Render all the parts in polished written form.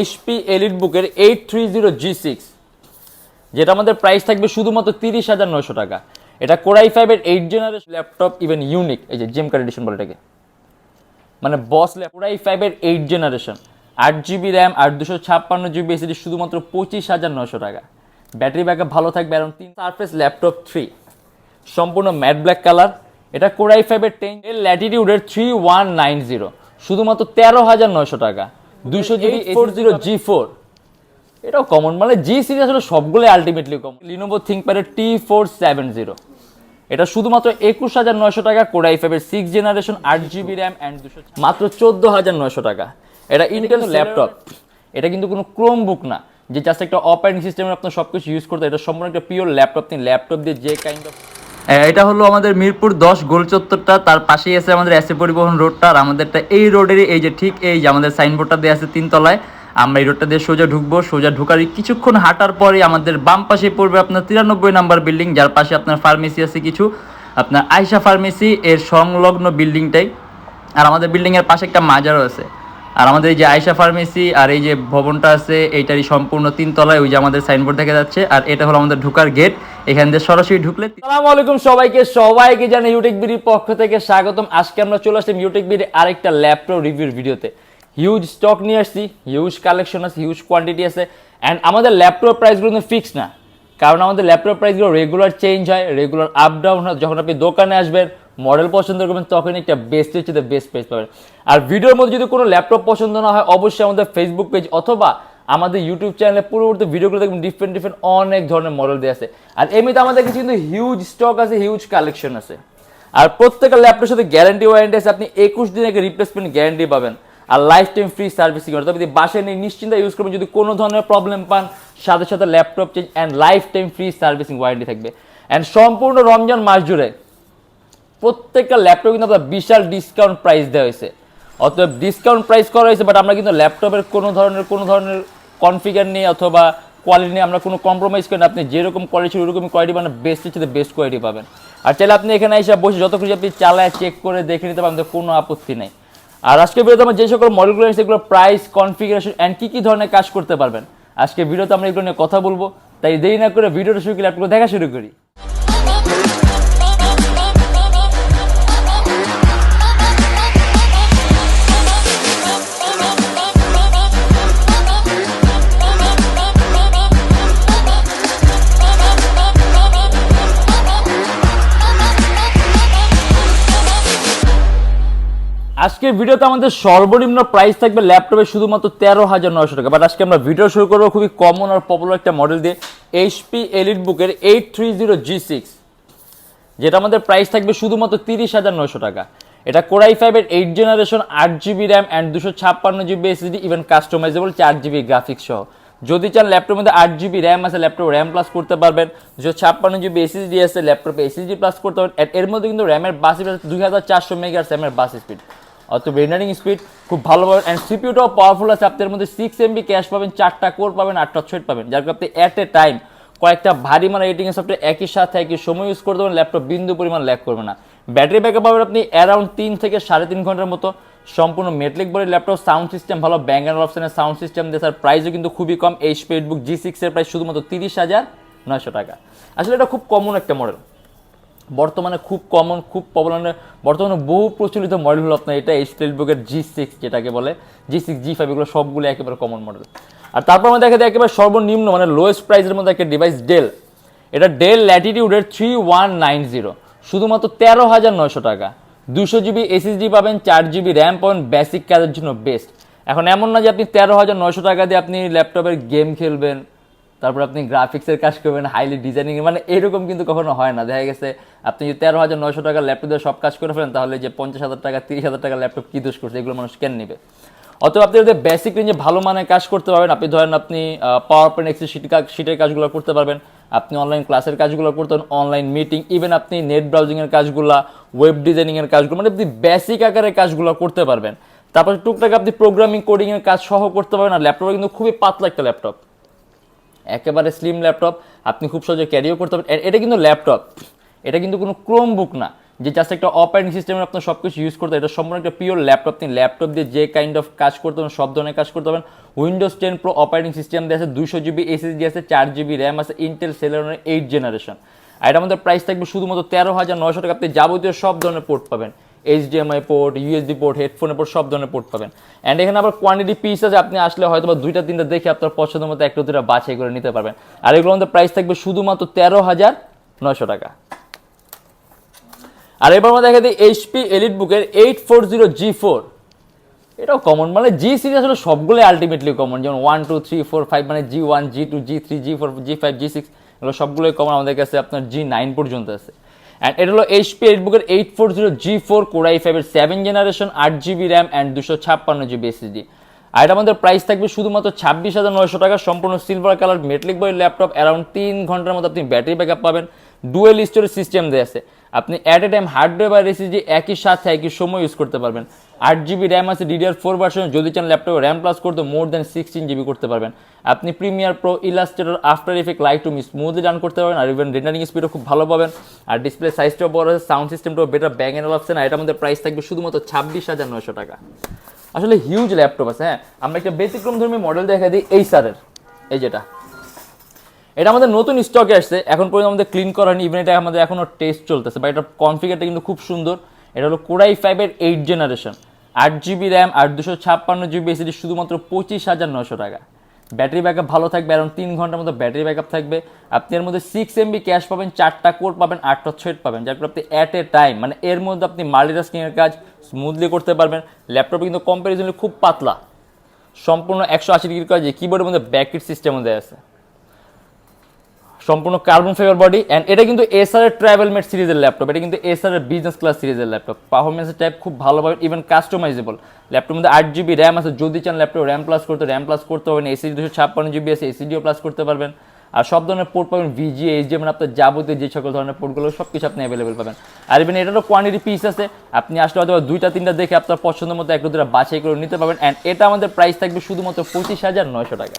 HP এলিটবুকের 830G6 যেটা আমাদের price থাকবে শুধুমাত্র 30,900 টাকা। এটা Core i5 এর 8 জেনারেশন ল্যাপটপ, ইভেন ইউনিক, এই যে জেম কার্ড এডিশন বলে এটাকে, মানে বস Core i5 এর 8 জেনারেশন, 8GB র্যাম আর 256GB SSD, শুধুমাত্র 25,900 টাকা। ব্যাটারি ব্যাকআপ ভালো থাকবে অ্যারাউন্ড 3। সারফেস ল্যাপটপ 3 সম্পূর্ণ ম্যাট ব্ল্যাক কালার, এটা Core i5 এর 10 ল্যাটিটিউডের 3190, শুধুমাত্র 13,900 টাকা। 200GB 40G4, এটাও কমন, মানে জি সিরিজ আসলে সবগুলো ultimately common. Lenovo ThinkPad T470, এটা শুধুমাত্র 21,900 টাকা। Core i5 এর 6 জেনারেশন, 8GB র্যাম অ্যান্ড 200, মাত্র 14,900 টাকা। এটা ইন্টেল ল্যাপটপ, এটা কিন্তু কোনো ক্রোমবুক না যে জাস্ট একটা অপারেটিং সিস্টেমের আপনার সবকিছু ইউজ করতে। এটা সম্পূর্ণ একটা পিওর ল্যাপটপ। আপনি ল্যাপটপ দিয়ে যে কাইন্ড অফ, এটা হলো আমাদের মিরপুর 10 গোল চত্বরটা, তার পাশেই আছে আমাদের এসএ পরিবহন রোডটা। আর আমাদেরটা এই রোডেরই এই যে ঠিক এই যে আমাদের সাইনবোর্ডটা দেওয়া আছে 3 তলায়। আমরা এই রোডটা দিয়ে সোজা ঢুকবো, সোজা ঢুকার কিছুক্ষণ হাঁটার পরে আমাদের বাম পাশে পড়বে আপনার 93 নাম্বার বিল্ডিং, যার পাশে আপনার ফার্মেসি আছে কিছু, আপনার আয়শা ফার্মেসি এর সংলগ্ন বিল্ডিংটাই। আর আমাদের বিল্ডিংয়ের পাশে একটা মাজারও আছে। আর আমাদের এই যে আয়শা ফার্মেসি আর এই যে ভবনটা আছে এইটারই সম্পূর্ণ 3 তলায় ওই যে আমাদের সাইনবোর্ড দেখা যাচ্ছে। আর এটা হলো আমাদের ঢোকার গেট, এখান দিয়ে সরাসরি ঢুকলে। আসসালামু আলাইকুম সবাইকে জানাই ইউটেক বিডির পক্ষ থেকে স্বাগতম। আজকে আমরা চলে আসলাম ইউটেক বিডির আরেকটা ল্যাপটপ রিভিউর ভিডিওতে। হিউজ স্টক নিয়ে আসছি, হিউজ কালেকশন আছে, হিউজ কোয়ান্টিটি আছে। অ্যান্ড আমাদের ল্যাপটপ প্রাইসগুলো কিন্তু ফিক্স না, কারণ আমাদের ল্যাপটপ প্রাইসগুলো রেগুলার চেঞ্জ হয়, রেগুলার আপ ডাউন হয়। যখন আপনি দোকানে আসবেন, মডেল পছন্দ করবেন, তখন একটা বেস্টের চেয়ে বেস্ট প্রাইস পাবেন। আর ভিডিওর মধ্যে যদি কোনো ল্যাপটপ পছন্দ না হয়, অবশ্যই আমাদের ফেসবুক পেজ অথবা আমাদের ইউটিউব চ্যানেলে পূর্ববর্তী ভিডিওগুলো দেখবেন, ডিফারেন্ট অনেক ধরনের মডেল দিয়ে আছে। আর এমনিতে আমাদের কাছে কিন্তু হিউজ স্টক আছে, হিউজ কালেকশন আছে। আর প্রত্যেকটা ল্যাপটপের সাথে গ্যারান্টি ওয়ারেন্টি আছে। আপনি 21 দিন আগে রিপ্লেসমেন্ট গ্যারান্টি পাবেন আর লাইফ টাইম ফ্রি সার্ভিসিং। তবে যদি বাসায় নিয়ে নিশ্চিন্তে ইউজ করবেন, যদি কোনো ধরনের প্রবলেম পান, সাথে সাথে laptop change and life time free servicing warranty থাকবে। অ্যান্ড সম্পূর্ণ রমজান মাস জুড়ে প্রত্যেকটা ল্যাপটপ কিন্তু আপনার বিশাল ডিসকাউন্ট প্রাইস দেওয়া হয়েছে। অতএব ডিসকাউন্ট প্রাইস করা হয়েছে, বাট আমরা কিন্তু ল্যাপটপের কোনো ধরনের কনফিগার নিয়ে অথবা কোয়ালিটি নিয়ে আমরা কোনো কম্প্রোমাইজ করি না। আপনি যেরকম কোয়ালিটি ওরকমই কোয়ালিটি, মানে বেস্টের সাথে বেস্ট কোয়ালিটি পাবেন। আর চাইলে আপনি এখানে এসে বসে যত কিছু আপনি চালায় চেক করে দেখে নিতে পারেন, কোনো আপত্তি নেই। আর আজকে ভিডিওতে আমরা যে সকল মডেলগুলো আছে সেগুলো প্রাইস, কনফিগারেশন অ্যান্ড কী ধরনের কাজ করতে পারবেন, আজকে ভিডিওতে আমরা এগুলো নিয়ে কথা বলবো। তাই দেরি না করে ভিডিওটা শুরু করে ল্যাপটপগুলো দেখা শুরু করি। আজকের ভিডিওতে আমাদের সর্বনিম্ন প্রাইস থাকবে ল্যাপটপের শুধুমাত্র 13,900 টাকা। বাট আজকে আমরা ভিডিও শুরু করবো খুবই কমন আর পপুলার একটা মডেল দিয়ে, এইচপি এলিটবুকের 830G6, যেটা আমাদের প্রাইস থাকবে শুধুমাত্র 30,900 টাকা। এটা Core i5 এর 8 generation, 8GB RAM and 256GB SSD, even customisable 4GB graphics সহ। যদি চান ল্যাপটপের মধ্যে 8GB র্যাম আছে, ল্যাপটপ র্যাম প্লাস করতে পারবেন। 256GB SSD আছে, ল্যাপটপে SSD প্লাস করতে পারবেন। এর মধ্যে কিন্তু র্যামের বাস স্পিড 2400 মেগাহার্টজ র্যামের বাস স্পিড, অথবা রেন্ডারিং স্পিড খুব ভালো পাবেন। অ্যান্ড সিপিইউটাও পাওয়ারফুল আছে। আপনার মধ্যে 6 MB ক্যাশ পাবেন, 4টা কোর পাবেন, 8টা থ্রেড পাবেন, যার আপনি অ্যাট এ টাইম কয়েকটা ভারী মানে রেটিংয়ের সফটওয়্যার একই সাথে একই সময় ইউজ করতে পারেন। ল্যাপটপ বিন্দু পরিমাণ ল্যাগ করবে না। ব্যাটারি ব্যাকআপ পাবেন আপনি অ্যারাউন্ড 3 থেকে 3.5 ঘন্টার মতো। সম্পূর্ণ মেটলিক বডির ল্যাপটপ, সাউন্ড সিস্টেম ভালো, ব্যাং অ্যান্ড অপশনের সাউন্ড সিস্টেম দিয়ে। তার প্রাইসও কিন্তু খুবই কম। এইচপি এলিটবুক G6 এর প্রাইস শুধুমাত্র 30,900 টাকা। আসলে এটা খুব কমন একটা মডেল, বর্তমানে খুব কমন, খুব পপুলার, বর্তমানে বহু প্রচলিত মডেল হলো আপনার এটা এইচপি এলিটবুকের G6, যেটাকে বলে G6, G5, এগুলো সবগুলো একেবারে কমন মডেল। আর তারপর আমরা দেখা যায় একেবারে সর্বনিম্ন মানে লোয়েস্ট প্রাইসের মধ্যে একটা ডিভাইস ডেল, এটা ডেল ল্যাটিটিউডের 3190, শুধুমাত্র 13,900 টাকা। 200GB SSD পাবেন, 4GB র্যাম পাবেন, বেসিক কাজের জন্য বেস্ট। এখন এমন না যে আপনি 13,900 টাকা দিয়ে আপনি ল্যাপটপের গেম খেলবেন, তারপর আপনি গ্রাফিক্সের কাজ করবেন, হাইলি ডিজাইনিং, মানে এরকম কিন্তু কখনো হয় না। দেখা গেছে আপনি যদি 13,900 টাকা ল্যাপটপ দিয়ে সব কাজ করে ফেলেন, তাহলে যে 50,000 টাকা 30,000 টাকা ল্যাপটপ কী দোষ করছে, এগুলো মানুষ কেন নেবে? অথবা আপনি যদি বেসিক রেঞ্জে ভালো মানের কাজ করতে পারবেন, আপনি ধরেন আপনি পাওয়ার পয়েন্ট, এক্সেল শিটের কাজগুলো করতে পারবেন, আপনি অনলাইন ক্লাসের কাজগুলো করতে পারেন, অনলাইন মিটিং, ইভেন আপনি নেট ব্রাউজিংয়ের কাজগুলো, ওয়েব ডিজাইনিংয়ের কাজগুলো, মানে আপনি বেসিক আকারের কাজগুলো করতে পারবেন। তারপর টুকটাক আপনি প্রোগ্রামিং, কোডিংয়ের কাজ সহ করতে পারবেন। আর ল্যাপটপটা কিন্তু খুবই পাতলা একটা ল্যাপটপ, একেবারে স্লিম ল্যাপটপ, আপনি খুব সহজে ক্যারিও করতে পারেন। এটা কিন্তু ল্যাপটপ, এটা কিন্তু কোনো ক্রোমবুক না যে জাস্ট একটা অপারেটিং সিস্টেমের আপনার সব কিছু ইউজ করতে, এটা সম্পূর্ণ একটা পিওর ল্যাপটপ। আপনি ল্যাপটপ দিয়ে যে কাইন্ড অফ কাজ করতে পারেন সব ধরনের কাজ করতে পারেন। উইন্ডোজ 10 প্রো অপারেটিং সিস্টেম দিয়ে আছে, 200 GB SSD আছে, 4 GB র্যাম আছে, ইন্টেল সেলেরনের 8 জেনারেশন। আর এটা আমাদের প্রাইস থাকবে শুধুমাত্র 13,900 টাকা। আপনি যাবতীয় সব ধরনের পোর্ট পাবেন, HDMI পোর্ট, USB পোর্ট, হেডফোনের পোর্ট, সব ধরনের পোর্ট পাবেন। অ্যান্ড এখানে আবার কোয়ান্টিটি পিস আছে, আপনি আসলে হয়তো বা 2-3টা দেখে আপনার পছন্দ মতো একটা দুটা বাছাই করে নিতে পারবেন। আর এগুলো আমাদের প্রাইস থাকবে শুধুমাত্র 13,900 টাকা। আর এবার আমরা দেখা দিই HP EliteBook-এর 840G4। এটাও কমন, মানে জি সিরিজ আসলে সবগুলোই আলটিমেটলি কমন, যেমন 1 2 3 4 5 মানে G1 G2 G3 G4 G5 G6 এগুলো সবগুলোই কমন। আমাদের কাছে আপনার G9 পর্যন্ত আছে। অ্যান্ড এটা হলো HP EliteBook-এর 840G4 Core i5-এর 7 জেনারেশন, 8 GB RAM and 256 GB SSD। আর এটা আমাদের প্রাইস থাকবে শুধুমাত্র 26,900 টাকা। সম্পূর্ণ silver colour metallic body laptop, around 3 ঘন্টার মতো আপনি ব্যাটারি ব্যাকআপ পাবেন। ডুয়েল স্টোরেজ সিস্টেম দেওয়া আছে, আপনি at a time hard drive আর SSD একই সাথে একই সময় ইউজ করতে পারবেন। 8 GB র্যাম আছে DDR4 ভার্সন, যদি চান ল্যাপটপে র্যাম প্লাস করতে মোর দ্যান 16 GB করতে পারবেন। আপনি Premiere Pro, Illustrator, after effect, Lightroom smoothly run করতে পারবেন। আর ইভেন রেন্ডারিং স্পিডও খুব ভালো পাবেন। আর ডিসপ্লে সাইজটাও বড় আছে, সাউন্ড সিস্টেমটাও বেটার, ব্যাং এন্ড অপশন। আর এটা আমাদের প্রাইস থাকবে শুধুমাত্র 26,900 টাকা। আসলে হিউজ ল্যাপটপ আছে। হ্যাঁ, আমরা একটা ব্যতিক্রম ধর্মী মডেল দেখা দিই Acer-এর, এই যেটা, এটা আমাদের নতুন স্টকে আসছে, এখন পর্যন্ত আমাদের ক্লিন করা হয়নি, ইভেন এটা আমাদের এখনো টেস্ট চলতেছে। বা এটার কনফিগারটা কিন্তু খুব সুন্দর। এটা হলো Core i5-এর 8 জেনারেশন, 8 GB র্যাম আর 256 GB SSD, শুধুমাত্র 25,900 টাকা। ব্যাটারি ব্যাকআপ ভালো থাকবে, অ্যারাউন্ড 3 ঘন্টার মতো ব্যাটারি ব্যাকআপ থাকবে। আপনি এর মধ্যে 6 MB ক্যাশ পাবেন, 4টা কোর পাবেন, 8টা থ্রেড পাবেন, যার আপনি অ্যাট এ টাইম মানে এর মধ্যে আপনি মাল্টিটাস্কিংয়ের কাজ স্মুথলি করতে পারবেন। ল্যাপটপে কিন্তু কম্পারিজনলি খুব পাতলা, সম্পূর্ণ 180 ডিগ্রি কাজ, কিবোর্ডের মধ্যে ব্যাকইট সিস্টেম দেওয়া আছে, সম্পূর্ণ কার্বন ফাইবার বডি। অ্যান্ড এটা কিন্তু Acer-এর ট্রাভেলমেট সিরিজের ল্যাপটপ, এটা কিন্তু Acer-এর বিজনেস ক্লাস সিরিজের ল্যাপটপ। পারফরমেন্সের টাইপ খুব ভালো পাবেন, ইভেন কাস্টমাইজেবল। ল্যাপটপের মধ্যে 8 GB র্যাম আছে, যদি চান ল্যাপটপ র্যাম প্লাস করতে পারবেন। SSD 256 GB আছে, SSD-ও প্লাস করতে পারবেন। আর সব ধরনের পোর্ট পাবেন, VGA, HDMI, মানে আপনার যাবতীয় যে সকল ধরনের পোর্টগুলো সব কিছু আপনি অ্যাভেলেবেল পাবেন। আর ইভেন এটারও কোয়ান্টিটি পিস আছে, আপনি আসলে হয়তো 2-3টা দেখে আপনার পছন্দ মতো একটা দুটা বাছাই করে নিতে পারবেন। অ্যান্ড এটা আমাদের প্রাইস থাকবে শুধুমাত্র 25,900 টাকা।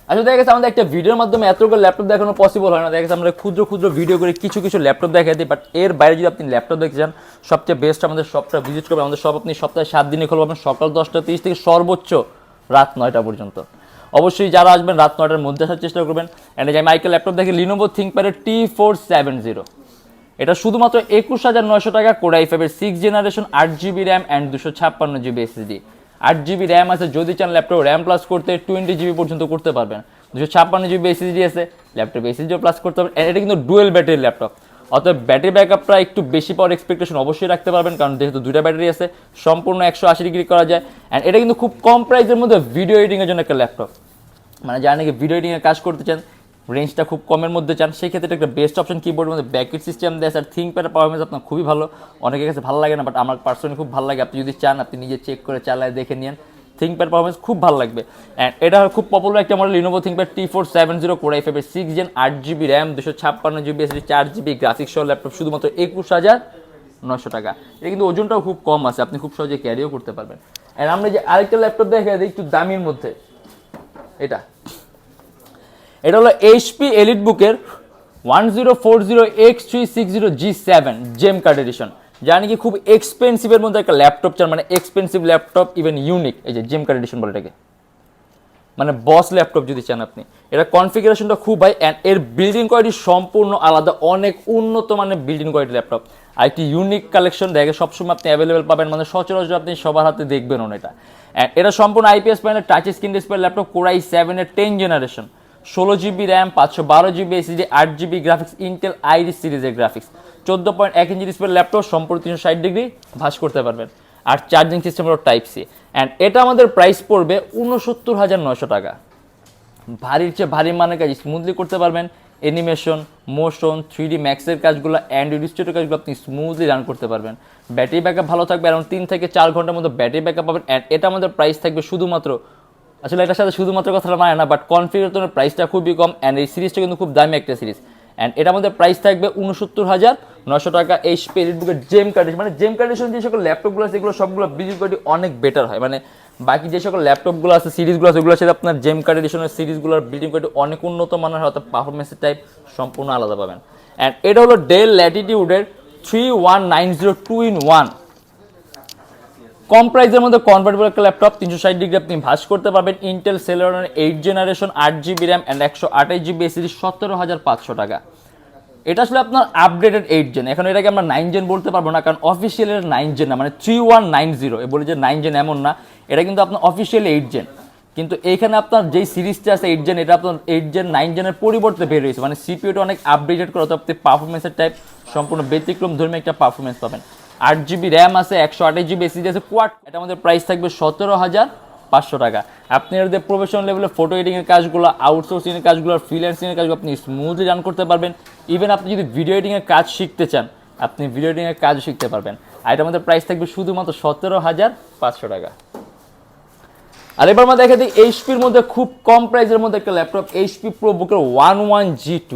আসলে দেখা গেছে আমাদের একটা ভিডিওর মাধ্যমে এতগুলো ল্যাপটপ দেখানো পসিবল হয় না। দেখা গেছে আমরা ক্ষুদ্র ক্ষুদ্র ভিডিও করে কিছু কিছু ল্যাপটপ দেখাই দিই, বাট এর বাইরে যদি আপনি ল্যাপটপ দেখতে চান, সবচেয়ে বেস্ট আমাদের শপটা ভিজিট করবেন। আমাদের শপ আপনি সপ্তাহে 7 দিনে খুলবেন, সকাল 10টা 30 থেকে সর্বোচ্চ রাত 9টা পর্যন্ত। অবশ্যই যারা আসবেন রাত 9টার মধ্যে আসার চেষ্টা করবেন। অ্যান্ড যে মাইকেল ল্যাপটপ দেখে Lenovo ThinkPad-এর T470, এটা শুধুমাত্র 21,900 টাকা। Core i5-এর 6 generation, 8 GB RAM and 256 GB SSD। 8 GB RAM আছে, যদি চান ল্যাপটপ র্যাম প্লাস করতে 20 GB পর্যন্ত করতে পারবেন। 256 GB SSD আছে, ল্যাপটপ SSD-ও প্লাস করতে পারবেন। এটা কিন্তু ডুয়েল ব্যাটারি ল্যাপটপ, অতএব ব্যাটারি ব্যাকআপটা একটু বেশি পাওয়ার এক্সপেকটেশন অবশ্যই রাখতে পারবেন, কারণ যেহেতু 2টা ব্যাটারি আছে, সম্পূর্ণ 180 ডিগ্রি করা যায়। অ্যান্ড এটা কিন্তু খুব কম প্রাইসের মধ্যে ভিডিও এডিটিংয়ের জন্য একটা ল্যাপটপ, মানে যারা নাকি ভিডিও এডিটিংয়ের কাজ করতে চান, রেঞ্জটা খুব কমের মধ্যে চান, সেই ক্ষেত্রে একটা বেস্ট অপশন। কিবোর্ডের মধ্যে ব্যাকইট সিস্টেম দেয়, আর ThinkPad-এর পারফরমেন্স আপনার খুবই ভালো। অনেকের কাছে ভালো লাগে না, বাট আমার পার্সোনালি খুব ভালো লাগে। আপনি যদি চান আপনি নিজে চেক করে চালায় দেখে নিন, ThinkPad পারফরমেন্স খুব ভালো লাগবে। অ্যান্ড এটা খুব পপুলার একটা model, Lenovo ThinkPad T470, Core i5-এর 6 gen, 8 GB RAM, 256 GB SSD, 4 GB graphics সহ ল্যাপটপ, শুধুমাত্র 21,900 টাকা। এটা কিন্তু ওজনটাও খুব কম আছে, আপনি খুব সহজে ক্যারিও করতে পারবেন। অ্যান্ড আমরা যে আরেকটা ল্যাপটপ দেখা দিই একটু দামির মধ্যে, এটা হলো HP EliteBook-এর 1040X360G7 জেম কার্ড এডিশন, যা নাকি খুব এক্সপেন্সিভের মধ্যে একটা ল্যাপটপ চান, মানে এক্সপেন্সিভ ল্যাপটপ, ইভেন ইউনিক। এই যে জেম কার্ড এডিশন বলে এটাকে, মানে বস ল্যাপটপ যদি চান আপনি। এটা কনফিগারেশনটা খুব হাই, অ্যান্ড এর বিল্ডিং কোয়ালিটি সম্পূর্ণ আলাদা, অনেক উন্নত মানের বিল্ডিং কোয়ালিটি ল্যাপটপ। আর একটি ইউনিক কালেকশন দেখে সবসময় আপনি অ্যাভেলেবেল পাবেন, মানে সচরাচর আপনি সবার হাতে দেখবেন না এটা। অ্যান্ড এটা সম্পূর্ণ IPS panel touch screen display laptop, Core i7-এর 10 generation, 16 GB RAM, 512 GB SSD, 8 GB graphics, Intel Iris সিরিজের গ্রাফিক্স, 14.1 ইঞ্চি ডিসপ্লে ল্যাপটপ, সম্পূর্ণ 360 ডিগ্রি ভাঁজ করতে পারবেন। আর চার্জিং সিস্টেম হলো Type-C। অ্যান্ড এটা আমাদের প্রাইস পড়বে 69,900 টাকা। ভারীর চেয়ে ভারী মানের কাজ স্মুথলি করতে পারবেন। অ্যানিমেশন, মোশন, 3D ম্যাক্সের কাজগুলো, অ্যান্ড্রয়েড স্টুডিওর কাজগুলো আপনি স্মুথলি রান করতে পারবেন। ব্যাটারি ব্যাকআপ ভালো থাকবে, অ্যারাউন্ড 3 থেকে 4 ঘন্টার মধ্যে ব্যাটারি ব্যাকআপ পাবেন। অ্যান্ড এটা আমাদের প্রাইস থাকবে শুধুমাত্র, আসলে এটার সাথে শুধুমাত্র কথাটা মানে না, বাট কনফিগারেশনের প্রাইসটা খুবই কম। অ্যান্ড এই সিরিজটা কিন্তু খুব দামি একটা সিরিজ। অ্যান্ড এটা আমাদের প্রাইস থাকবে 69,900 টাকা। HP EliteBook-এর জেম কার্ডেশন, মানে জেম কার্ডেশন যে সকল ল্যাপটপগুলো আছে এগুলো সবগুলো বিল্ডিং কোয়ালিটি অনেক বেটার হয়, মানে বাকি যে সকল ল্যাপটপগুলো আছে সিরিজগুলো আছে ওগুলোর সাথে আপনার জেম কার্ড এডিশনের সিরিজগুলোর বিল্ডিং কোয়ালিটি অনেক উন্নত মানের হয়, পারফরমেন্সের টাইপ সম্পূর্ণ আলাদা পাবেন। অ্যান্ড এটা হলো Dell Latitude-এর 3190 2-in-1 কম প্রাইসের মধ্যে কনভার্টেবল একটা ল্যাপটপ 360 ডিগ্রি আপনি ভাঁজ করতে পারবেন। ইন্টেল সেলেরনের 8 generation 8GB RAM and 128GB SSD 17,500 টাকা। এটা আসলে আপনার আপডেটেড 8 জেন, এখন এটাকে আমরা 9 জেন বলতে পারবো না, কারণ অফিসিয়াল 9 জেন না, মানে 3190 বলে যে 9 জেন এমন না, এটা কিন্তু আপনার অফিসিয়াল 8 জেন। কিন্তু এইখানে আপনার যেই সিরিজটা আছে 8 জেন, এটা আপনার 8 জেন 9 জেনের পরিবর্তে বের হয়েছে, মানে সিপিইউটা অনেক আপডেটেড করা, তো আপনি পারফরমেন্সের টাইপ সম্পূর্ণ ব্যতিক্রম ধর্মী একটা পারফরমেন্স পাবেন। 8GB র্যাম আছে, 128GB এসএসডি আছে, কোয়াড। এটা আমাদের প্রাইস থাকবে 17,500 টাকা। আপনি এর প্রফেশনাল লেভেলে ফটো এডিটিংয়ের কাজগুলো, আউটসোর্সিংয়ের কাজগুলো, ফ্রিল্যান্সিংয়ের কাজগুলো আপনি স্মুথলি রান করতে পারবেন। ইভেন আপনি যদি ভিডিও এডিটিংয়ের কাজ শিখতে চান, আপনি ভিডিও এডিটিংয়ের কাজও শিখতে পারবেন। আর এটা আমাদের প্রাইস থাকবে শুধুমাত্র 17,500 টাকা। আর এবার আমরা দেখা দিই এইচপির মধ্যে খুব কম প্রাইসের মধ্যে একটা ল্যাপটপ, এইচপি প্রোবুকের 11G2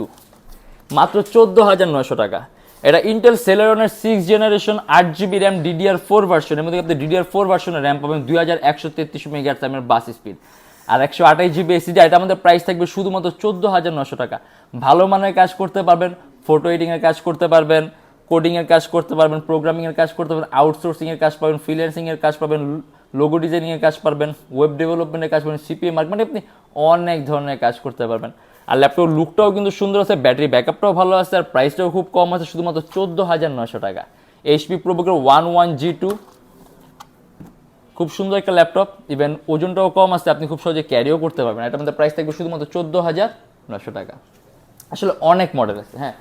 মাত্র 14,900 টাকা। এটা ইন্টেল সেলেরনের 6 generation 8GB RAM DDR4 version, এর মধ্যে আপনি DDR4 ভার্সনের র্যাম পাবেন, 2133 মেগাহার্টজ এর বাস স্পিড আর 128GB এসএসডি। এটা আমাদের প্রাইস থাকবে শুধুমাত্র 14,900 টাকা। ভালো মানের কাজ করতে পারবেন, ফটো এডিটিংয়ের কাজ করতে পারবেন, কোডিংয়ের কাজ করতে পারবেন, প্রোগ্রামিংয়ের কাজ করতে পারবেন, আউটসোর্সিংয়ের কাজ পাবেন, ফ্রিল্যান্সিংয়ের কাজ পাবেন, লোগো ডিজাইনিংয়ের কাজ পারবেন, ওয়েব ডেভেলপমেন্টের কাজ পাবেন, সিপিএম মার্ক, মানে আপনি অনেক ধরনের কাজ করতে পারবেন। আর ল্যাপটপ লুকটাও কিন্তু সুন্দর আছে, ব্যাটারি ব্যাকআপটাও ভালো আছে, আর প্রাইসটাও খুব কম আছে, শুধুমাত্র 14,900 টাকা। এইচপি প্রোবুকের 11G2 খুব সুন্দর একটা ল্যাপটপ, ইভেন ওজনটাও কম আছে, আপনি খুব সহজে ক্যারিও করতে পারবেন। এটা আমাদের প্রাইস থাকবে শুধুমাত্র 14,900 টাকা। আসলে অনেক মডেল আছে, হ্যাঁ,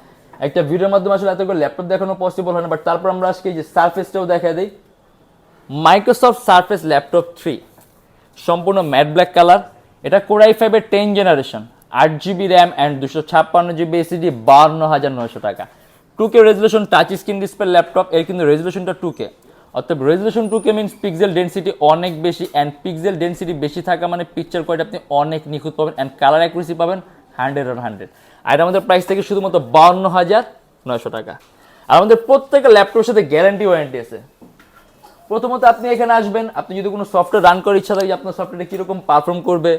একটা ভিডিওর মাধ্যমে আসলে এতগুলো ল্যাপটপ দেখানো পসিবল হয় না, বাট তারপর আমরা আজকে এই যে সারফেসটাও দেখা দিই। মাইক্রোসফট সারফেস ল্যাপটপ 3 সম্পূর্ণ ম্যাট ব্ল্যাক কালার। এটা কোর i5 এর 10 generation 8GB RAM and 256GB SSD 52,900 টাকা। 2K resolution touch screen display laptop, এর কিন্তু রেজলিউশনটা 2K, অর্থাৎ resolution 2K means pixel density অনেক বেশি, অ্যান্ড পিক্সেল ডেন্সিটি বেশি থাকা মানে পিকচার কোয়ালিটি আপনি অনেক নিখুঁত পাবেন, অ্যান্ড কালার অ্যাকুরেসি পাবেন 100/100। আর এটা আমাদের প্রাইস থেকে শুধুমাত্র 52,900 টাকা। আর আমাদের প্রত্যেকটা ল্যাপটপের সাথে গ্যারান্টি ওয়ারেন্টি আছে। প্রথমত আপনি এখানে আসবেন, আপনি যদি কোনো সফটওয়্যার রান করার ইচ্ছা থাকে যে আপনার সফটওয়্যারটা কীরকম পারফর্ম করবে,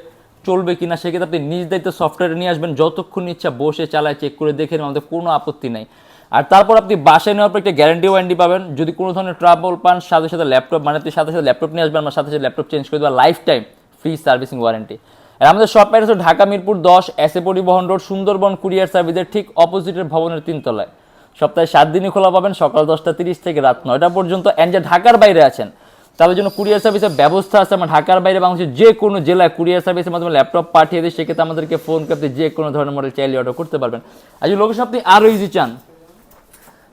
চলবে কিনা, সেক্ষেত্রে আপনি নিজ দায়িত্ব সফটওয়্যার নিয়ে আসবেন, যতক্ষণ ইচ্ছা বসে চালায় চেক করে দেখে নেবেন, আমাদের কোনো আপত্তি নাই। আর তারপর আপনি বাসায় নেওয়ার পর একটা গ্যারান্টি ওয়ারেন্টি পাবেন, যদি কোনো ধরনের ট্রাবল পান সাথে সাথে ল্যাপটপ, মানে আপনি সাথে সাথে ল্যাপটপ নিয়ে আসবেন, আমরা সাথে সাথে ল্যাপটপ চেঞ্জ করে দেওয়া, life time free servicing warranty. আর আমাদের শপ অ্যাড্রেস হচ্ছে Dhaka Mirpur 10 SA Paribahan road, Sundarban courier সার্ভিসের ঠিক অপোজিটের ভবনের 3 তলায়। সপ্তাহে 7 দিনই খোলা পাবেন, সকাল 10টা 30 থেকে রাত 9টা পর্যন্ত। অ্যান্ড যে ঢাকার বাইরে আছেন তাদের জন্য কুরিয়ার সার্ভিসের ব্যবস্থা আছে। আমরা ঢাকার বাইরে বাংলাদেশের যে কোনো জেলায় কুরিয়ার সার্ভিসের মাধ্যমে ল্যাপটপ পাঠিয়ে দিই, সেক্ষেত্রে আমাদেরকে ফোন করতে যে কোনো ধরনের মডেল চাইলে অর্ডার করতে পারবেন। আর যদি লোকেশন আপনি আরও ইজি চান,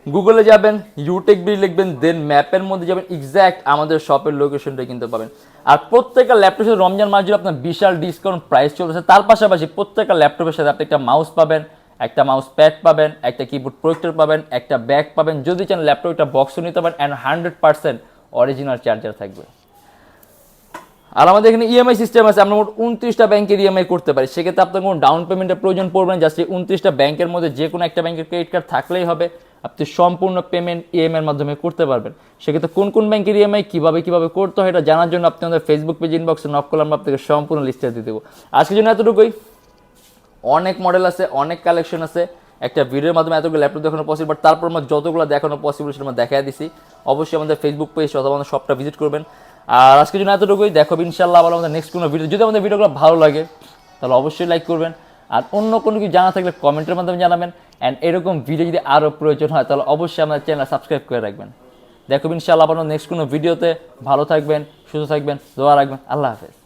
গুগলে যাবেন, ইউটেক বি লিখবেন, দেন ম্যাপের মধ্যে যাবেন, এক্স্যাক্ট আমাদের শপের লোকেশনটা কিন্তু পাবেন। আর প্রত্যেকটা ল্যাপটপের সাথে রমজান মাস জুড়ে আপনার বিশাল ডিসকাউন্ট প্রাইস চলতেছে। তার পাশাপাশি প্রত্যেকটা ল্যাপটপের সাথে আপনি একটা মাউস পাবেন, একটা মাউস প্যাড পাবেন, একটা কিবোর্ড প্রোটেক্টর পাবেন, একটা ব্যাগ পাবেন, যদি চান ল্যাপটপ একটা বক্সও নিতে পারেন, অ্যান্ড 100% অরিজিনাল চার্জার থাকবে। আর আমাদের এখানে ইএমআই সিস্টেম আছে, আমরা মোট 29টা ব্যাংকের ইএমআই করতে পারি। সেক্ষেত্রে আপনার কোনো ডাউন পেমেন্টের প্রয়োজন পড়বে না, জাস্ট 29টা ব্যাংকের মধ্যে যে কোনো একটা ব্যাংকের ক্রেডিট কার্ড থাকলেই হবে, আপনি সম্পূর্ণ পেমেন্ট ইএমআই এর মাধ্যমে করতে পারবেন। সেক্ষেত্রে কোন কোন ব্যাংকের ইএমআই কীভাবে করতে হয় এটা জানার জন্য আপনি আমাদের ফেসবুক পেজ ইনবক্সে নক করলে আমরা আপনাকে সম্পূর্ণ লিস্টে দিয়ে দেবো। আজকের জন্য এতটুকুই, অনেক মডেল আছে, অনেক কালেকশন আছে, একটা ভিডিওর মাধ্যমে এতগুলো ল্যাপটপ দেখানো পসিবল, বাট তারপর আমরা যতগুলো দেখানো পসিবল সেটা আমরা দেখাই দিছি। অবশ্যই আমাদের ফেসবুক পেজ অথবা আমাদের শপটা ভিজিট করবেন। আর আজকের জন্য এতটুকুই, দেখো ইনশাল্লাহ আবার আমাদের নেক্সট কোনো ভিডিও। যদি আমাদের ভিডিওগুলো ভালো লাগে তাহলে অবশ্যই লাইক করবেন, আর অন্য কোনো কিছু জানা থাকলে কমেন্টের মাধ্যমে জানাবেন। অ্যান্ড এরকম ভিডিও যদি আরও প্রয়োজন হয় তাহলে অবশ্যই আমাদের চ্যানেল সাবস্ক্রাইব করে রাখবেন। দেখো ইনশাল্লাহ আবার নেক্সট কোনো ভিডিওতে। ভালো থাকবেন, সুস্থ থাকবেন, দোয়া রাখবেন। আল্লাহ হাফেজ।